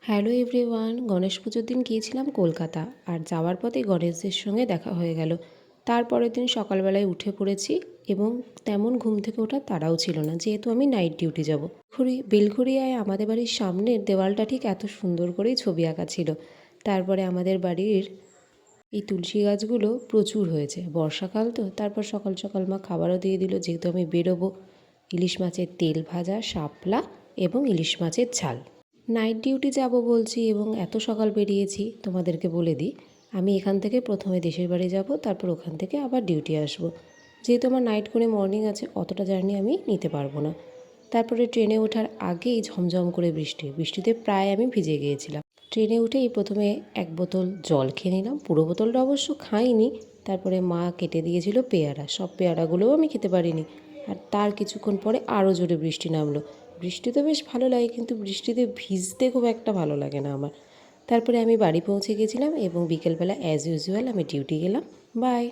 Hello everyone, Ganesh পুজোর দিন গিয়েছিলাম কলকাতা। আর যাওয়ার পথে গণেশদের সঙ্গে দেখা হয়ে গেল। তারপরের দিন সকালবেলায় উঠে পড়েছি এবং তেমন ঘুম থেকে ওঠার তাড়াও ছিল না, যেহেতু আমি নাইট ডিউটি যাব। বেলঘরিয়ায় আমাদের বাড়ির সামনের দেওয়ালটা ঠিক এত সুন্দর করেই ছবি আঁকা ছিল। তারপরে আমাদের বাড়ির এই তুলসী গাছগুলো প্রচুর হয়েছে, বর্ষাকাল তো। তারপর সকাল সকাল মা খাবারও দিয়ে দিল, যেহেতু আমি বেরোবো। ইলিশ মাছের তেল ভাজা, শাপলা এবং ইলিশ মাছের ঝাল। নাইট ডিউটি যাব বলছি এবং এত সকাল বেরিয়েছি। তোমাদেরকে বলে দিই, আমি এখান থেকে প্রথমে দেশের বাড়ি যাব, তারপর ওখান থেকে আবার ডিউটি আসব। যেহেতু আমার নাইট করে মর্নিং আছে, অতটা জার্নি আমি নিতে পারবো না। তারপরে ট্রেনে ওঠার আগেই ঝমঝম করে বৃষ্টিতে প্রায় আমি ভিজে গিয়েছিলাম। ট্রেনে উঠেই প্রথমে এক বোতল জল খেয়ে নিলাম, পুরো বোতলটা অবশ্য খাইনি। তারপরে মা কেটে দিয়েছিল পেয়ারা, সব পেয়ারাগুলোও আমি খেতে পারিনি। আর তার কিছুক্ষণ পরে আরও জোরে বৃষ্টি নামলো। বৃষ্টি তো বেশ ভালো লাগে, কিন্তু বৃষ্টিতে ভিজতে খুব একটা ভালো লাগে না আমার। তারপরে আমি বাড়ি পৌঁছে গেছিলাম এবং বিকেলবেলা অ্যাজ ইউজুয়াল আমি ডিউটি গেলাম। বাই।